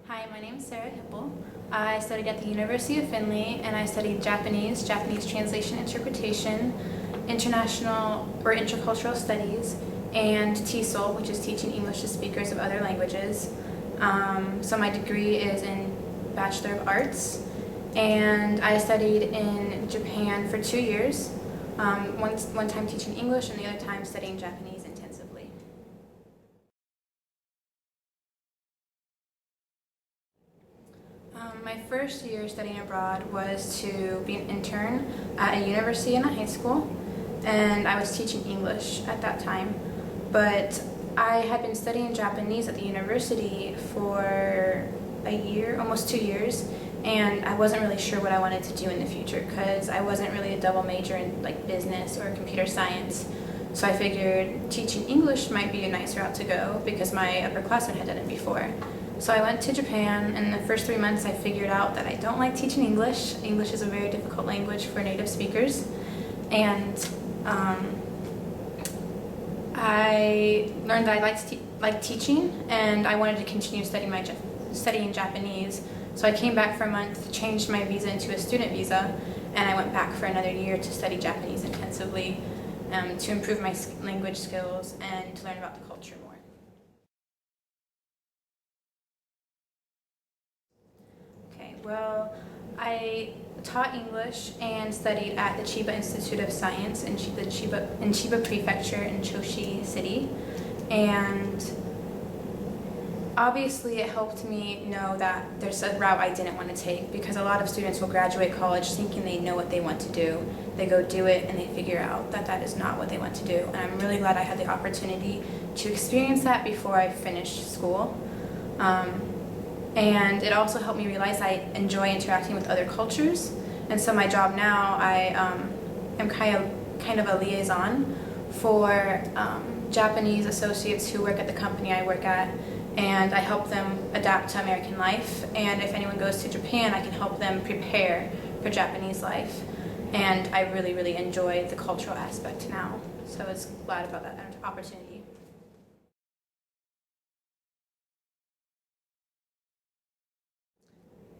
Hi, my name is Sarah Hipple. I studied at the University of Findlay and I studied Japanese translation interpretation, international or intercultural studies, and TESOL, which is teaching English to speakers of other languages. So my degree is in Bachelor of Arts, and I studied in Japan for 2 years, one time teaching English and the other time studying Japanese intensively. My first year studying abroad was to be an intern at a university and a high school, and I was teaching English at that time. But I had been studying Japanese at the university for a year, almost 2 years, and I wasn't really sure what I wanted to do in the future because I wasn't really a double major in like business or computer science. So I figured teaching English might be a nice route to go because my upperclassmen had done it before. So I went to Japan, and in the first 3 months I figured out that I don't like teaching English. English is a very difficult language for native speakers, and I learned that I liked teaching, and I wanted to continue studying Japanese. So I came back for a month, changed my visa into a student visa, and I went back for another year to study Japanese intensively to improve my language skills and to learn about the culture more. Okay, well, I taught English and studied at the Chiba Institute of Science in Chiba Prefecture in Choshi City, and obviously it helped me know that there's a route I didn't want to take, because a lot of students will graduate college thinking they know what they want to do. They go do it and they figure out that that is not what they want to do, and I'm really glad I had the opportunity to experience that before I finished school. And it also helped me realize I enjoy interacting with other cultures, and so my job now, I am kind of a liaison for Japanese associates who work at the company I work at, and I help them adapt to American life, and if anyone goes to Japan, I can help them prepare for Japanese life, and I really enjoy the cultural aspect now, so I was glad about that opportunity.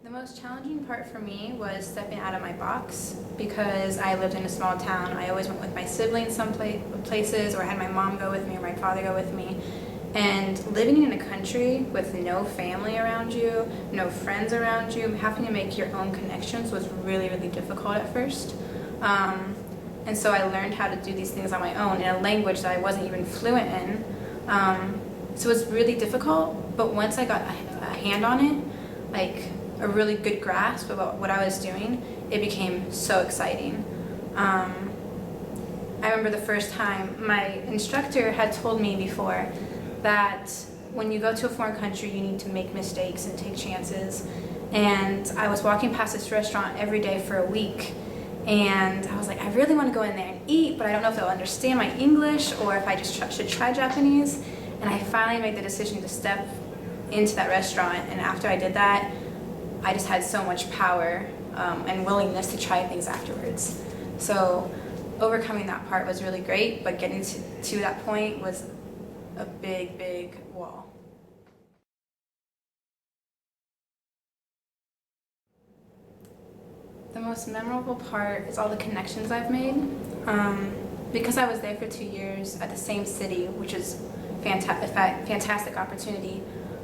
The most challenging part for me was stepping out of my box, because I lived in a small town. I always went with my siblings some places, or I had my mom go with me or my father go with me. And living in a country with no family around you, no friends around you, having to make your own connections was really difficult at first. And so I learned how to do these things on my own in a language that I wasn't even fluent in. So it was really difficult, but once I got a hand on it, like a really good grasp about what I was doing, it became so exciting. I remember the first time my instructor had told me before that when you go to a foreign country, you need to make mistakes and take chances. And I was walking past this restaurant every day for a week, and I was like, I really want to go in there and eat, but I don't know if they'll understand my English or if I just should try Japanese. And I finally made the decision to step into that restaurant, and after I did that, I just had so much power and willingness to try things afterwards. So overcoming that part was really great, but getting to that point was a big wall. The most memorable part is all the connections I've made. Because I was there for 2 years at the same city, which is a fantastic opportunity,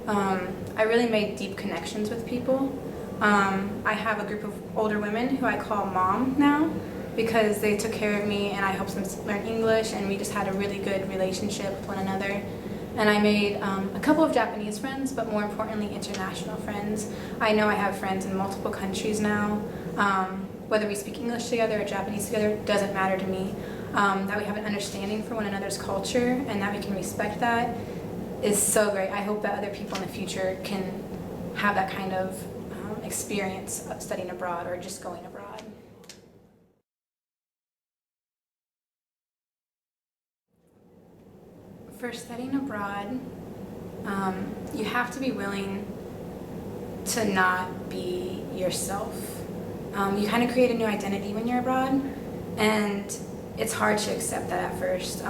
I really made deep connections with people. I have a group of older women who I call Mom now, because they took care of me and I helped them learn English, and we just had a really good relationship with one another. And I made a couple of Japanese friends, but more importantly, international friends. I know I have friends in multiple countries now. Whether we speak English together or Japanese together doesn't matter to me. That we have an understanding for one another's culture and that we can respect that is so great. I hope that other people in the future can have that kind of experience of studying abroad or just going abroad. For studying abroad, you have to be willing to not be yourself. You kind of create a new identity when you're abroad, and it's hard to accept that at first.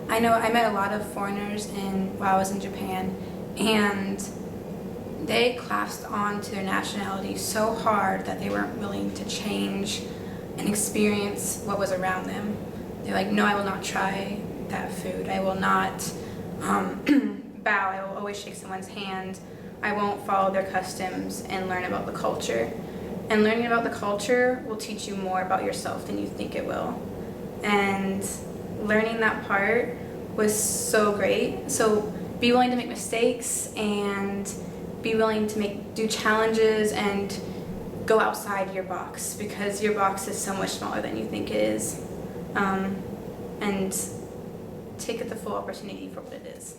I know I met a lot of foreigners while I was in Japan, and they clasped on to their nationality so hard that they weren't willing to change and experience what was around them. They're like, no, I will not try that food. I will not bow. I will always shake someone's hand. I won't follow their customs and learn about the culture. And learning about the culture will teach you more about yourself than you think it will. And learning that part was so great. So be willing to make mistakes and be willing to do challenges and go outside your box, because your box is so much smaller than you think it is. And take the full opportunity for what it is.